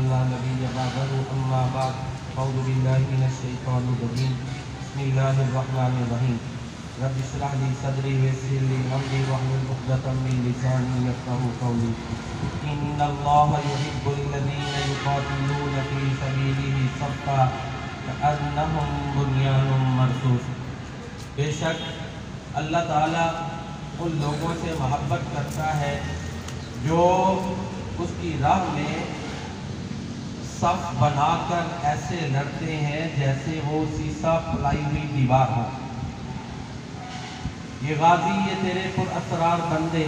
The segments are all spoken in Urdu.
من لا نبي بعده أما بعد أعوذ بالله من الشيطان الرجيم بسم الله الرحمن الرحيم رب اشرح لي صدري ويسر لي أمري واحلل عقدة من لساني يفقهوا قولي إن الله يحب الذين يقاتلون في سبيله صفا كأنهم بنيان مرصوص۔ بے شک اللہ تعالیٰ ان لوگوں سے محبت کرتا ہے جو اس کی راہ میں صف بنا کر ایسے لڑتے ہیں جیسے وہ سیسا پلائی ہوئی دیوار ہو۔ یہ غازی یہ تیرے پر اسرار بندے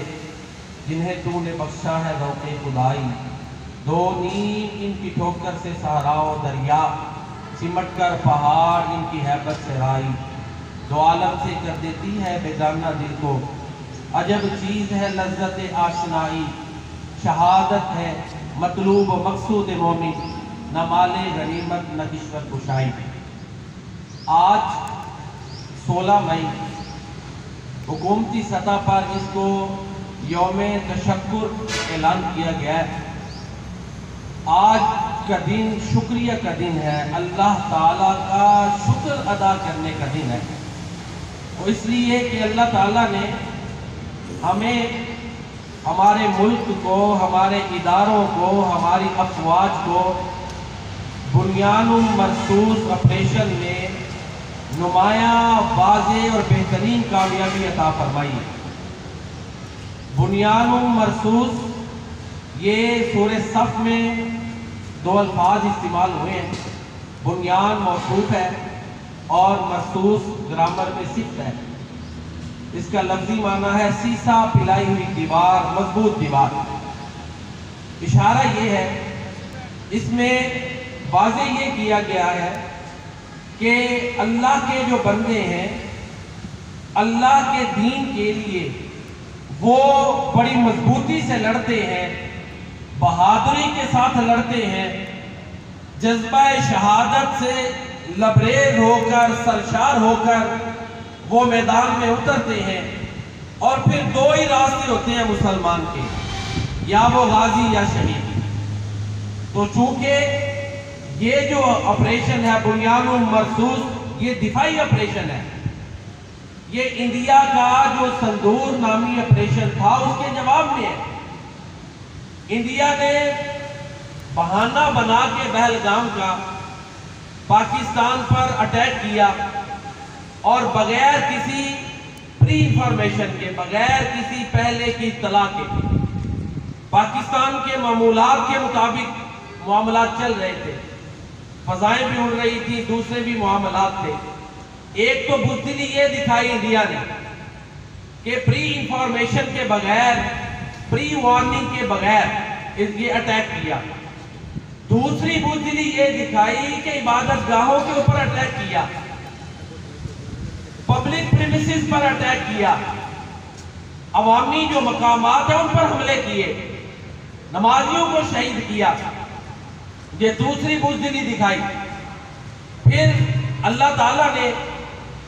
جنہیں تو نے بخشا ہے ذوق خدائی، دو نیم ان کی ٹھوکر سے صحرا و دریا، سمٹ کر پہاڑ ان کی ہیبت سے رائی، دو عالم سے کر دیتی ہے بیگانہ دل کو، عجب چیز ہے لذت آشنائی، شہادت ہے مطلوب و مقصود مومن، نہ مال غنیمت نہ کشور کشائی۔ آج 16 مئی حکومتی سطح پر اس کو یوم تشکر اعلان کیا گیا ہے۔ آج کا دن شکریہ کا دن ہے، اللہ تعالیٰ کا شکر ادا کرنے کا دن ہے۔ وہ اس لیے کہ اللہ تعالیٰ نے ہمیں ہمارے ملک کو، ہمارے اداروں کو، ہماری افواج کو بنیان مرصوص آپریشن میں نمایاں واضح اور بہترین کامیابی عطا فرمائی ہے۔ بنیان مرصوص یہ سورہ صف میں 2 الفاظ استعمال ہوئے ہیں، بنیان موصوف ہے اور مرصوص گرامر میں صفت ہے۔ اس کا لفظی معنی ہے سیسا پلائی ہوئی دیوار، مضبوط دیوار۔ اشارہ یہ ہے، اس میں واضح یہ کیا گیا ہے کہ اللہ کے جو بندے ہیں اللہ کے دین کے لیے وہ بڑی مضبوطی سے لڑتے ہیں، بہادری کے ساتھ لڑتے ہیں، جذبہ شہادت سے لبریز ہو کر سرشار ہو کر وہ میدان میں اترتے ہیں۔ اور پھر 2 ہی راستے ہوتے ہیں مسلمان کے، یا وہ غازی یا شہید۔ تو چونکہ یہ جو آپریشن ہے بنیان مرصوص، یہ دفاعی آپریشن ہے، یہ انڈیا کا جو سندور نامی آپریشن تھا اس کے جواب میں ہے۔ انڈیا نے بہانہ بنا کے پہلگام کا پاکستان پر اٹیک کیا اور بغیر کسی پری انفارمیشن کے، بغیر کسی پہلے کی اطلاع کے، پاکستان کے معمولات کے مطابق معاملات چل رہے تھے، فضائیں بھی اڑ رہی تھی، دوسرے بھی معاملات تھے۔ ایک تو بزدلی یہ دکھائی انڈیا نے کہ پری انفارمیشن کے بغیر، پری وارننگ کے بغیر یہ اٹیک کیا۔ دوسری بزدلی یہ دکھائی کہ عبادت گاہوں کے اوپر اٹیک کیا، پبلک پریمیسز پر اٹیک کیا، عوامی جو مقامات ہیں ان پر حملے کیے، نمازیوں کو شہید کیا۔ یہ دوسری بزدلی دکھائی۔ پھر اللہ تعالیٰ نے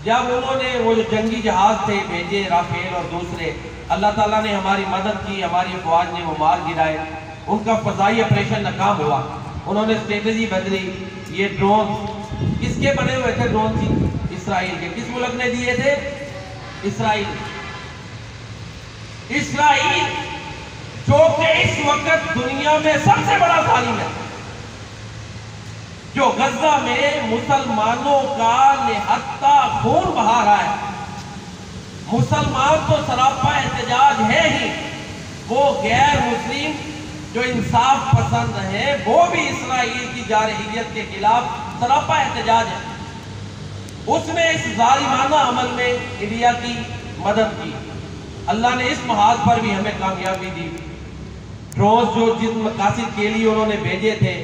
جب انہوں نے وہ جو جنگی جہاز تھے بھیجے، رافیل اور دوسرے، اللہ تعالیٰ نے ہماری مدد کی، ہماری افواج نے وہ مار گرائے، ان کا فضائی آپریشن ناکام ہوا۔ انہوں نے اسٹریٹجی بدلی۔ یہ ڈرون کس کے بنے ہوئے تھے؟ ڈرون تھی اسرائیل کے۔ کس ملک نے دیے تھے؟ اسرائیل۔ اسرائیل جو کہ اس وقت دنیا میں سب سے بڑا ظالم ہے، جو غزہ میں مسلمانوں کا نہتا خون بہا رہا ہے۔ مسلمان تو سراپا احتجاج ہے ہی، وہ غیر مسلم جو انصاف پسند ہیں وہ بھی اسرائیل کی جارحیت کے خلاف سراپا احتجاج ہے۔ اس نے اس ظالمانہ عمل میں انڈیا کی مدد کی۔ اللہ نے اس محاذ پر بھی ہمیں کامیابی دی۔ ڈرونز جو جن مقاصد کے لیے انہوں نے بھیجے تھے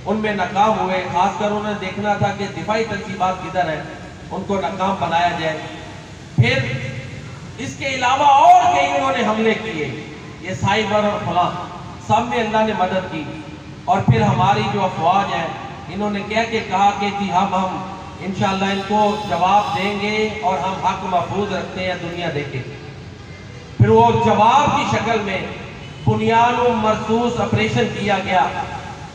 ان میں ناکام ہوئے۔ خاص کر انہوں نے دیکھنا تھا کہ دفاعی تنصیبات کدھر ہیں، ان کو ناکام بنایا جائے۔ پھر اس کے علاوہ اور کئی انہوں نے حملے کیے، یہ سائبر اور فلاں سب میں اللہ نے مدد کی۔ اور پھر ہماری جو افواج ہیں انہوں نے کہا کہ جی ہم انشاءاللہ ان کو جواب دیں گے اور ہم حق محفوظ رکھتے ہیں، دنیا دیکھے۔ پھر وہ جواب کی شکل میں بنیان مرصوص آپریشن کیا گیا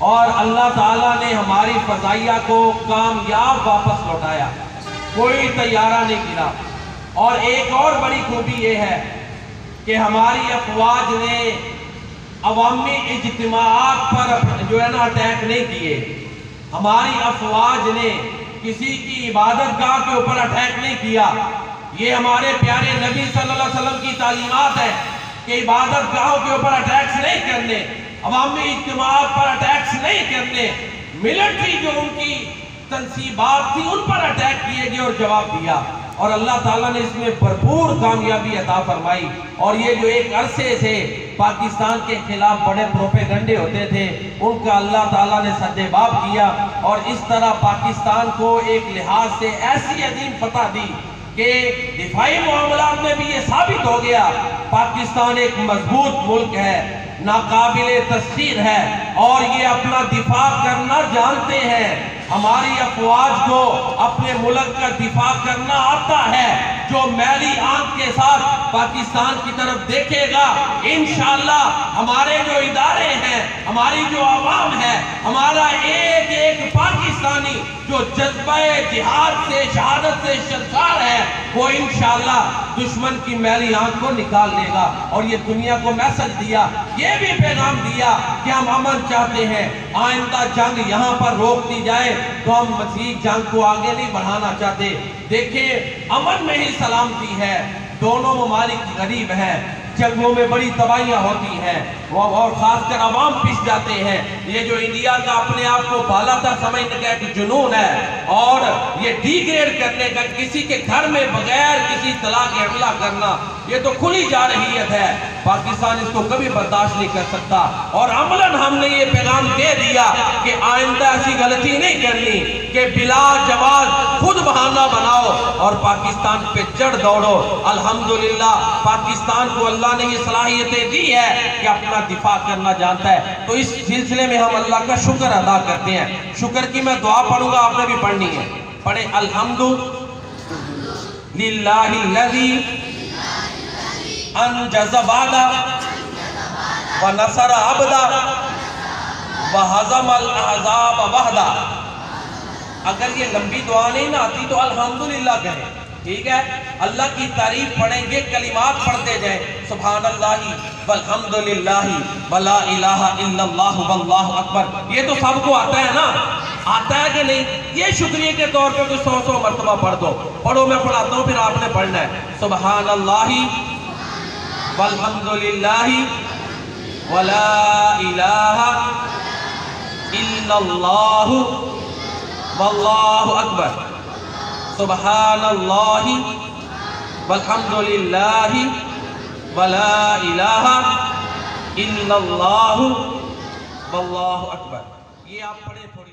اور اللہ تعالیٰ نے ہماری فضائیہ کو کامیاب واپس لوٹایا، کوئی طیارہ نہیں گرا۔ اور ایک اور بڑی خوبی یہ ہے کہ ہماری افواج نے عوامی اجتماعات پر جو ہے نا اٹیک نہیں کیے، ہماری افواج نے کسی کی عبادت گاہ کے اوپر اٹیک نہیں کیا۔ یہ ہمارے پیارے نبی صلی اللہ علیہ وسلم کی تعلیمات ہے کہ عبادت گاہوں کے اوپر اٹیکس نہیں کرنے، عوامی اجتماعات پر اٹیکس نہیں کرنے۔ ملٹری جو ان کی تنصیبات تھی ان پر اٹیک کیے گئے اور جواب دیا، اور اللہ تعالیٰ نے اس میں بھرپور کامیابی عطا فرمائی۔ اور یہ جو ایک عرصے سے پاکستان کے خلاف بڑے پروپیگنڈے ہوتے تھے، ان کا اللہ تعالیٰ نے سدباب کیا، اور اس طرح پاکستان کو ایک لحاظ سے ایسی عظیم فتح دی کہ دفاعی معاملات میں بھی یہ ثابت ہو گیا پاکستان ایک مضبوط ملک ہے، ناقابل تسخیر ہے، اور یہ اپنا دفاع کرنا جانتے ہیں۔ ہماری افواج کو اپنے ملک کا دفاع کرنا آتا ہے۔ جو میلی آنکھ کے ساتھ پاکستان کی طرف دیکھے گا، انشاءاللہ ہمارے جو ادارے ہیں، ہماری جو عوام ہے، ہمارا ایک ایک پاکستانی جو جذبہ جہاد سے، شہادت سے شرشار ہے، وہ انشاءاللہ دشمن کی میلی آنکھ کو نکال لے گا۔ اور یہ دنیا کو میسج دیا، یہ بھی پیغام دیا کہ ہم امن چاہتے ہیں، آئندہ جنگ یہاں پر روک دی جائے تو ہم مزید جنگ کو آگے نہیں بڑھانا چاہتے۔ دیکھیں، امن میں ہی سلامتی ہے۔ دونوں ممالک غریب ہیں، جنگوں میں بڑی تباہیاں ہوتی ہیں، اور خاص کر عوام پس جاتے ہیں۔ یہ جو انڈیا کا اپنے آپ کو بالا تر سمجھنے کا ایک جنون ہے، اور یہ ڈی گریڈ کرنے کا، کسی کے گھر میں بغیر کسی طلاق کے حملہ کرنا، یہ تو کھلی جارحیت ہے۔ پاکستان اس کو کبھی برداشت نہیں کر سکتا، اور عملاً ہم نے یہ پیغام دے دیا کہ آئندہ ایسی غلطی نہیں کرنی کہ بلا جواز خود بہانہ بناؤ اور پاکستان پہ چڑھ دوڑو۔ الحمدللہ پاکستان کو اللہ نے یہ صلاحیتیں دی ہے کہ اپنا دفاع کرنا جانتا ہے۔ تو اس سلسلے میں ہم اللہ کا شکر ادا کرتے ہیں۔ شکر کی میں دعا پڑھوں گا، آپ نے بھی پڑھنی ہے۔ پڑھیں، الحمدللہ الذی انجز وعدہ ونصر عبدہ وہزم الاحزاب وحدہ۔ اگر یہ لمبی دعا نہیں نہ آتی تو الحمدللہ کہیں، ٹھیک ہے؟ اللہ کی تعریف پڑھیں گے، کلمات پڑھتے جائیں، سبحان اللہ والحمدللہ ولا الہ الا اللہ واللہ اکبر۔ یہ تو سب کو آتا ہے نا؟ آتا ہے کہ نہیں؟ یہ شکریہ کے طور پہ کچھ 100 مرتبہ پڑھ دو۔ پڑھو، میں پڑھاتا ہوں، پھر آپ نے پڑھنا ہے۔ سبحان اللہ والحمدللہ ولا الہ الا اللہ واللہ اکبر۔ سبحان اللہ والحمدللہ ولا الہ الا اللہ واللہ اکبر۔ یہ آپ پڑھیں تھوڑی